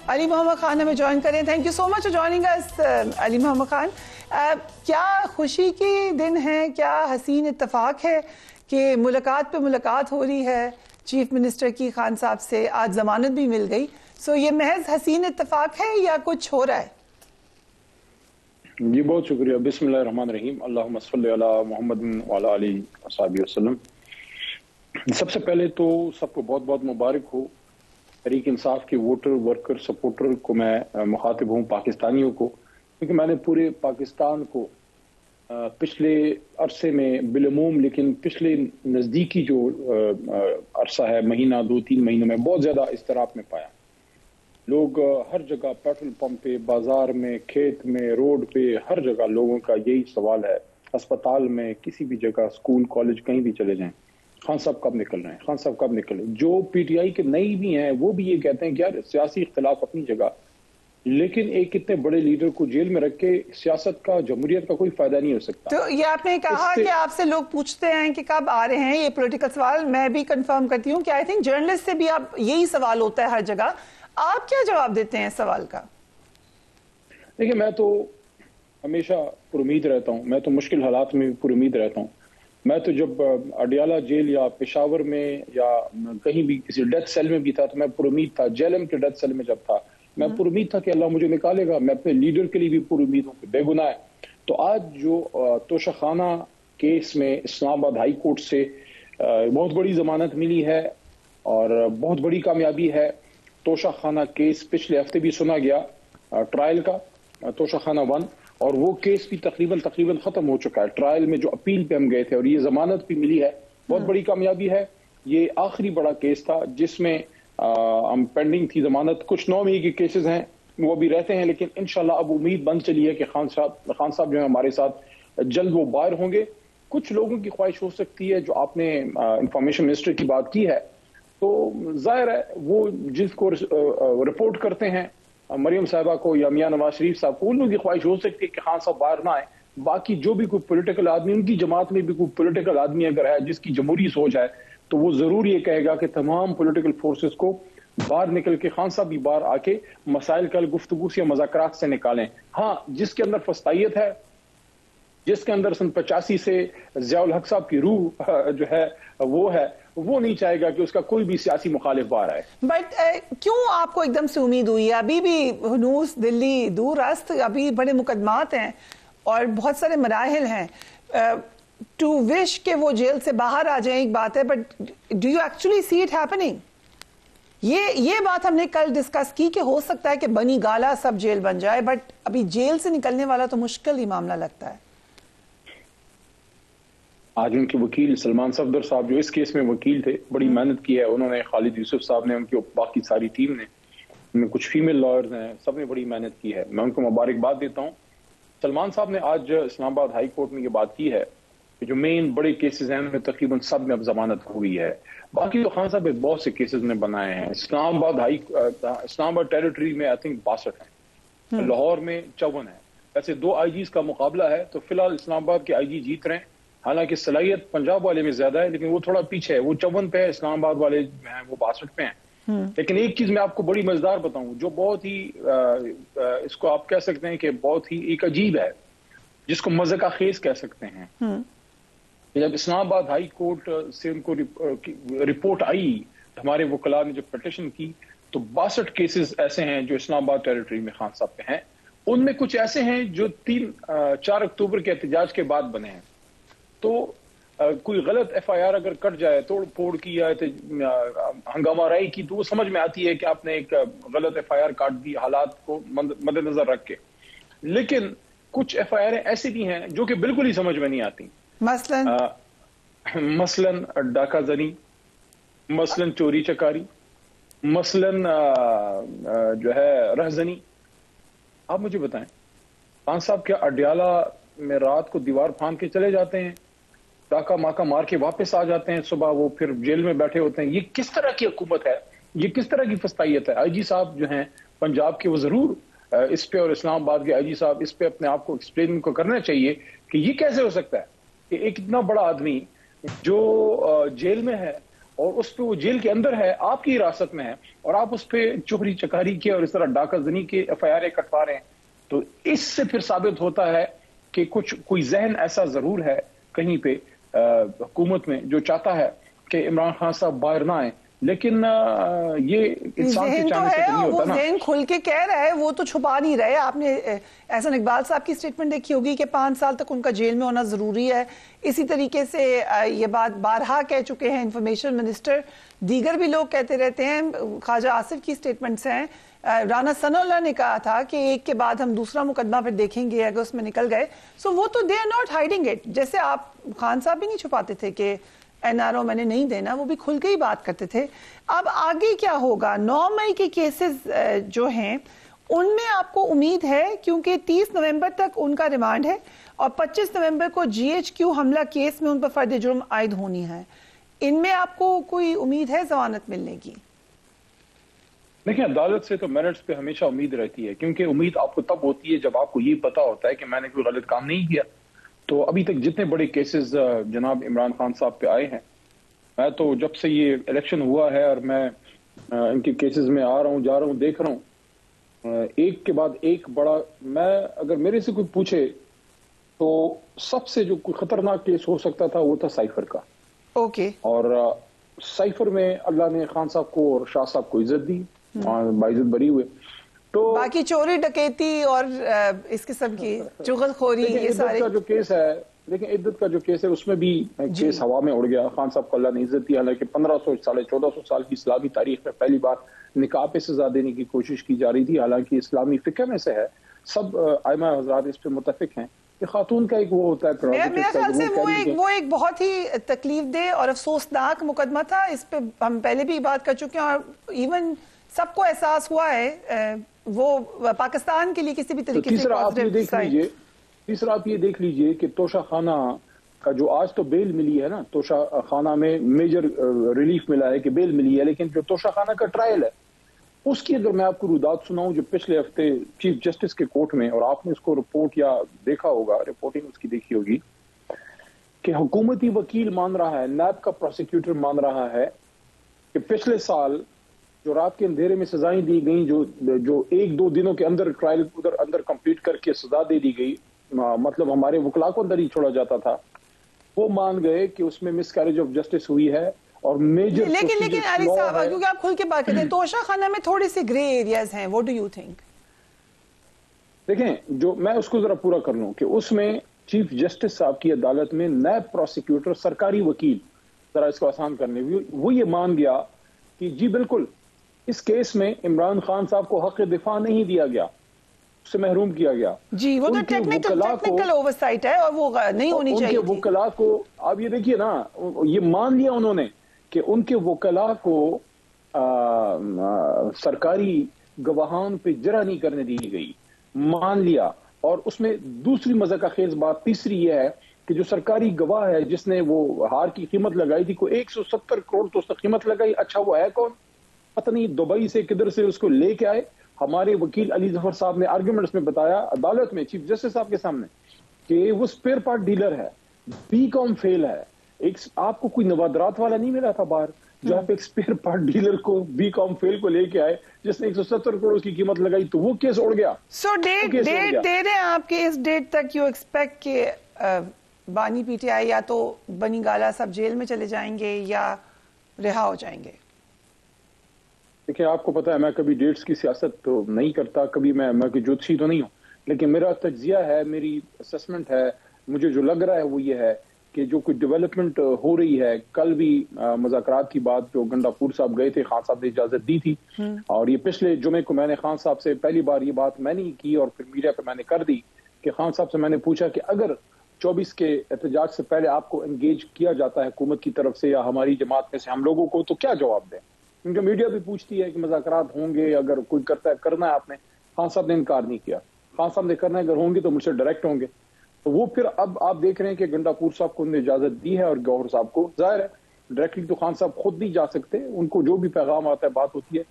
علی محمد خان ہمیں جوائن کریں. Thank you so much for joining us Ali Mohammad Khan. کیا خوشی کے دن ہیں, کیا حسین اتفاق ہے کہ ملاقات پہ ملاقات ہو رہی ہے چیف منسٹر کی خان صاحب سے, آج ضمانت بھی مل گئی. یہ محض حسین اتفاق ہے یا کچھ ہو رہا ہے؟ جی بہت شکریہ. بسم اللہ الرحمن الرحیم. اللہم صلی علی محمد وعلی آلہ وصحبہ وسلم. سب سے پہلے تو سب کو بہت بہت مبارک ہو. تحریک انصاف کے ووٹر, ورکر, سپورٹر کو میں مخاطب ہوں, پاکستانیوں کو, کیونکہ میں نے پورے پاکستان کو پچھلے عرصے میں بالعموم, لیکن پچھلے نزدیکی جو عرصہ ہے, مہینہ 2-3 مہینوں میں بہت زیادہ اضطراب میں پایا. لوگ ہر جگہ, پیٹرول پمپ پہ, بازار میں, کھیت میں, روڈ پہ, ہر جگہ لوگوں کا یہی سوال ہے. اسپتال میں, کسی بھی جگہ, اسکول, کالج, کہیں بھی چلے جائیں, خان صاحب کب نکل رہے ہیں, خان صاحب کب نکل رہے ہیں. جو پی ٹی آئی کے نئی بھی ہیں وہ بھی یہ کہتے ہیں کہ یار سیاسی اختلاف اپنی جگہ, لیکن ایک اتنے بڑے لیڈر کو جیل میں رکھ کے سیاست کا, جمہوریت کا کوئی فائدہ نہیں ہو سکتا. تو یہ آپ نے کہا کہ آپ سے لوگ پوچھتے ہیں کہ کب آ رہے ہیں, یہ پولیٹیکل سوال میں بھی کنفرم کرتی ہوں کہ آئی تھنک جرنلسٹ سے بھی آپ یہی سوال ہوتا ہے ہر جگہ. آپ کیا جواب دیتے ہیں اس سوال کا؟ دیکھیں, میں تو ہمیشہ پر امید رہتا ہوں, میں تو مشکل حالات میں بھی پر امید رہتا ہوں. میں تو جب اڈیالہ جیل یا پشاور میں یا کہیں بھی کسی ڈیتھ سیل میں بھی تھا تو میں پر امید تھا. جیلم کے ڈیتھ سیل میں جب تھا میں پر امید تھا کہ اللہ مجھے نکالے گا. میں اپنے لیڈر کے لیے بھی پر امید ہوں کہ بے گناہ ہے. تو آج جو توشہ خانہ کیس میں اسلام آباد ہائی کورٹ سے بہت بڑی ضمانت ملی ہے اور بہت بڑی کامیابی ہے. توشہ خانہ کیس پچھلے ہفتے بھی سنا گیا ٹرائل کا, توشہ خانہ 1, اور وہ کیس بھی تقریباً ختم ہو چکا ہے. ٹرائل میں جو اپیل پہ ہم گئے تھے اور یہ ضمانت بھی ملی ہے, بہت بڑی کامیابی ہے. یہ آخری بڑا کیس تھا جس میں ہم پینڈنگ تھی ضمانت. کچھ 9 مئی کے کیسز ہیں وہ بھی رہتے ہیں, لیکن انشاءاللہ اب امید بن چلی ہے کہ خان صاحب جو ہے ہمارے ساتھ جلد وہ باہر ہوں گے. کچھ لوگوں کی خواہش ہو سکتی ہے, جو آپ نے انفارمیشن منسٹر کی بات کی ہے, تو ظاہر ہے وہ جس کو رپورٹ کرتے ہیں مریم صاحبہ کو یا میاں نواز شریف صاحب کو, ان لوگوں کی خواہش ہو سکتی ہے کہ خان صاحب باہر نہ آئے. باقی جو بھی کوئی پولیٹیکل آدمی, ان کی جماعت میں بھی کوئی پولیٹیکل آدمی اگر ہے جس کی جمہوری سوچ ہے, تو وہ ضرور یہ کہے گا کہ تمام پولیٹیکل فورسز کو باہر نکل کے, خان صاحب بھی باہر آ کے مسائل کا گفتگو سے یا مذاکرات سے نکالیں. ہاں, جس کے اندر فسطائیت ہے, جس کے اندر سن 85 سے ضیاء الحق صاحب کی روح جو ہے وہ نہیں چاہے گا کہ اس کا کوئی بھی سیاسی مخالف باہر آئے. بٹ کیوں آپ کو ایک دم سے امید ہوئی ہے؟ ابھی بھی ہنوز دلی دور است, ابھی بڑے مقدمات ہیں اور بہت سارے مراحل ہیں. ٹو وش کہ وہ جیل سے باہر آ جائیں ایک بات ہے, but do you actually see it happening? یہ بات ہم نے کل ڈسکس کی کہ ہو سکتا ہے کہ بنی گالا سب جیل بن جائے, بٹ ابھی جیل سے نکلنے والا تو مشکل ہی معاملہ لگتا ہے. آج ان کے وکیل سلمان صفدر صاحب جو اس کیس میں وکیل تھے, بڑی محنت کی ہے انہوں نے. خالد یوسف صاحب نے, ان کی باقی ساری ٹیم نے, ان میں کچھ فیمیل لائرز ہیں, سب نے بڑی محنت کی ہے. میں ان کو مبارکباد دیتا ہوں. سلمان صاحب نے آج اسلام آباد ہائی کورٹ میں یہ بات کی ہے کہ جو مین بڑے کیسز ہیں ان میں تقریباً سب میں اب ضمانت ہوئی ہے. باقی تو خان صاحب بہت سے کیسز نے بنائے ہیں. اسلام آباد ٹیریٹری میں آئی تھنک 62 ہیں, لاہور میں 54 ہیں. ویسے 2 آئی جیز کا مقابلہ ہے, تو فی الحال اسلام آباد کے آئی جی جیت رہے ہیں. حالانکہ صلاحیت پنجاب والے میں زیادہ ہے, لیکن وہ تھوڑا پیچھے ہے. وہ 54 پہ ہے, اسلام آباد والے ہیں وہ 62 پہ ہیں. لیکن ایک چیز میں آپ کو بڑی مزیدار بتاؤں, جو بہت ہی اس کو آپ کہہ سکتے ہیں کہ بہت ہی ایک عجیب ہے, جس کو مذاق خیز کہہ سکتے ہیں. جب اسلام آباد ہائی کورٹ سے ان کو رپورٹ آئی, ہمارے وکلاء نے جب پٹیشن کی, تو 62 کیسز ایسے ہیں جو اسلام آباد ٹیریٹری میں خان صاحب پہ ہیں. ان میں کچھ ایسے ہیں جو 4 اکتوبر کے احتجاج کے بعد بنے ہیں. تو کوئی غلط ایف آئی آر اگر کٹ جائے, توڑ پھوڑ کی یا ہنگامہ رائی کی, تو وہ سمجھ میں آتی ہے کہ آپ نے ایک غلط ایف آئی آر کاٹ دی, حالات کو مد نظر رکھ کے. لیکن کچھ ایف آئی آر ایسی بھی ہیں جو کہ بالکل ہی سمجھ میں نہیں آتی. مثلاً ڈاکہ زنی, مثلاً چوری چکاری, مثلاً جو ہے رہزنی. آپ مجھے بتائیں, خان صاحب کیا اڈیالہ میں رات کو دیوار پھاند کے چلے جاتے ہیں, ڈاکہ ماکہ مار کے واپس آ جاتے ہیں, صبح وہ پھر جیل میں بیٹھے ہوتے ہیں؟ یہ کس طرح کی حکومت ہے, یہ کس طرح کی فسطائیت ہے؟ آئی جی صاحب جو ہیں پنجاب کے, وہ ضرور اس پہ, اور اسلام آباد کے آئی جی صاحب اس پہ اپنے آپ کو ایکسپلین کو کرنا چاہیے کہ یہ کیسے ہو سکتا ہے کہ ایک اتنا بڑا آدمی جو جیل میں ہے اور اس پہ وہ جیل کے اندر ہے، آپ کی حراست میں ہے، اور آپ اس پہ چوری چکاری کے اور اس طرح ڈاکہ زنی کے FIR کٹوا رہے ہیں، تو اس سے پھر ثابت ہوتا ہے کہ کوئی ذہن ایسا ضرور ہے کہیں پہ حکومت میں جو چاہتا ہے کہ عمران خان صاحب باہر نہ آئیں، لیکن یہ انسان کے چاہنے سے نہیں ہوتا نا۔ وہ ذہن کھل کے کہہ رہا ہے، وہ تو چھپا نہیں رہے۔ آپ نے احسن اقبال صاحب کی سٹیٹمنٹ دیکھی ہوگی کہ 5 سال تک ان کا جیل میں ہونا ضروری ہے۔ اسی طریقے سے یہ بات بارہا کہہ چکے ہیں انفارمیشن منسٹر، دیگر بھی لوگ کہتے رہتے ہیں، خواجہ آصف کی سٹیٹمنٹس ہیں، رانا ثناء اللہ نے کہا تھا کہ ایک کے بعد ہم دوسرا مقدمہ پھر دیکھیں گے اگر اس میں نکل گئے۔ سو وہ تو they are not hiding it, جیسے آپ خان صاحب بھی نہیں چھپاتے تھے کہ NRO میں نے نہیں دینا، وہ بھی کھل کے ہی بات کرتے تھے۔ اب آگے کیا ہوگا؟ 9 مئی کے کیسز جو ہیں ان میں آپ کو امید ہے، کیونکہ 30 نومبر تک ان کا ریمانڈ ہے اور 25 نومبر کو GHQ حملہ کیس میں ان پر فرد جرم عائد ہونی ہے، ان میں آپ کو کوئی امید ہے ضمانت ملنے کی؟ دیکھیں، عدالت سے تو میرٹس پہ ہمیشہ امید رہتی ہے، کیونکہ امید آپ کو تب ہوتی ہے جب آپ کو یہ پتا ہوتا ہے کہ میں نے کوئی غلط کام نہیں کیا۔ تو ابھی تک جتنے بڑے کیسز جناب عمران خان صاحب پہ آئے ہیں، میں تو جب سے یہ الیکشن ہوا ہے اور میں ان کے کیسز میں آ رہا ہوں، جا رہا ہوں، دیکھ رہا ہوں، ایک کے بعد ایک بڑا، میں اگر میرے سے کوئی پوچھے تو سب سے جو کوئی خطرناک کیس ہو سکتا تھا وہ تھا سائفر کا۔ اوکے۔ اور سائفر میں اللہ نے خان صاحب کو اور شاہ صاحب کو عزت دی، باعزت بری ہوئے۔ تو باقی چوری ڈکیتی اور اس قسم کی چغل خوری، یہ سارے کا جو کیس ہے، لیکن عدت کا جو کیس ہے اس میں بھی کیس ہوا میں اڑ گیا۔ خان صاحب کو اللہ نے عزت دی، حالانکہ 1400 سال کی اسلامی تاریخ میں پہلی بار نکاح پہ سزا دینے کی کوشش کی جا رہی تھی، حالانکہ اسلامی فقہ میں سے ہے، سب ائمہ حضرات اس پہ متفق ہیں کہ خاتون کا ایک وہ ہوتا ہے، میرے خیال سے وہ ایک بہت ہی تکلیف دہ اور افسوسناک مقدمہ تھا۔ اس پہ ہم پہلے بھی بات کر چکے ہیں اور ایون سب کو احساس ہوا ہے، وہ پاکستان کے لیے کسی بھی طریقے سے تیسرا آپ یہ دیکھ لیجئے کہ توشہ خانہ کا جو آج تو بیل ملی ہے نا، توشہ خانہ میں میجر ریلیف ملا ہے کہ بیل ملی ہے، لیکن جو توشہ خانہ کا ٹرائل ہے اس کی اگر میں آپ کو رودات سناؤں جو پچھلے ہفتے چیف جسٹس کے کورٹ میں، اور آپ نے اس کو رپورٹ یا دیکھا ہوگا، رپورٹنگ اس کی دیکھی ہوگی، کہ حکومتی وکیل مان رہا ہے، نیب کا پروسیکیوٹر مان رہا ہے کہ پچھلے سال جو رات کے اندھیرے میں سزائیں دی گئیں، جو 1-2 دنوں کے اندر ٹرائل اندر کمپلیٹ کر کے سزا دے دی گئی، مطلب ہمارے وکلا کو اندر ہی چھوڑا جاتا تھا، وہ مان گئے کہ اس میں مس کیریج آف جسٹس ہوئی ہے اور میجر۔ لیکن علی صاحب، کیونکہ آپ کھل کے بات کرتے ہیں، توشہ خانہ میں تھوڑی سی گرے ایریاز ہیں، what do you think؟ دیکھیں، جو میں اس کو ذرا پورا کر لوں کہ اس میں چیف جسٹس صاحب کی عدالت میں نیب پروسیکیوٹر، سرکاری وکیل، ذرا اس کو آسان کرنے وہ یہ مان گیا کہ جی بالکل اس کیس میں عمران خان صاحب کو حق دفاع نہیں دیا گیا، اس سے محروم کیا گیا۔ جی وہ تو ٹیکنیکل اوورسائٹ ہے اور وہ نہیں ہونی چاہیے۔ ان کے وکلاء کو آپ یہ دیکھیے نا، یہ مان لیا انہوں نے کہ ان کے وکلاء کو سرکاری گواہان پہ جرح نہیں کرنے دی گئی، مان لیا۔ اور اس میں دوسری مذاق خیز بات تیسری یہ ہے کہ جو سرکاری گواہ ہے جس نے وہ ہار کی قیمت لگائی تھی، کوئی 170 کروڑ تو اس نے قیمت لگائی، اچھا وہ ہے کون؟ پتہ نہیں دبئی سے کدھر سے اس کو لے کے آئے۔ ہمارے وکیل علی ظفر صاحب نے آرگیومنٹس میں بتایا عدالت میں چیف جسٹس صاحب کے سامنے کہ وہ اسپیئر پارٹ ڈیلر ہے، BCom فیل ہے۔ آپ کو کوئی نوادرات والا نہیں ملا تھا باہر جو آپ ایک اسپیئر پارٹ ڈیلر کو BCom فیل کو لے کے آئے جس نے 170 کروڑ کی قیمت لگائی، تو وہ کیس اڑ گیا۔ سو ڈیٹ دے رہے ہیں آپ کے اس ڈیٹ تک یو ایکسپیکٹ کہ بانی PTI یا تو بنی گالا صاحب جیل میں چلے جائیں گے یا رہا ہو جائیں گے؟ دیکھیں، آپ کو پتا ہے میں کبھی ڈیٹس کی سیاست تو نہیں کرتا، کبھی میں کوئی جوتشی تو نہیں ہوں، لیکن میرا تجزیہ ہے، میری اسسمنٹ ہے، مجھے جو لگ رہا ہے وہ یہ ہے کہ جو کوئی ڈیولپمنٹ ہو رہی ہے، کل بھی مذاکرات کی بات جو گنڈاپور صاحب گئے تھے، خان صاحب نے اجازت دی تھی، اور یہ پچھلے جمعے کو میں نے خان صاحب سے پہلی بار یہ بات میں نے کی اور پھر میڈیا پہ میں نے کر دی کہ خان صاحب سے میں نے پوچھا کہ اگر 24 کے احتجاج سے پہلے آپ کو انگیج کیا جاتا ہے حکومت کی طرف سے یا ہماری جماعت میں سے ہم لوگوں کو، تو کیا جواب دیں؟ کیونکہ میڈیا بھی پوچھتی ہے کہ مذاکرات ہوں گے، اگر کوئی کرتا ہے کرنا ہے آپ نے۔ خان صاحب نے انکار نہیں کیا، خان صاحب نے کرنا ہے اگر ہوں گے تو مجھ سے ڈائریکٹ ہوں گے۔ تو وہ پھر اب آپ دیکھ رہے ہیں کہ گنڈاپور صاحب کو انہوں نے اجازت دی ہے اور گوہر صاحب کو، ظاہر ہے ڈائریکٹلی تو خان صاحب خود نہیں جا سکتے، ان کو جو بھی پیغام آتا ہے بات ہوتی ہے۔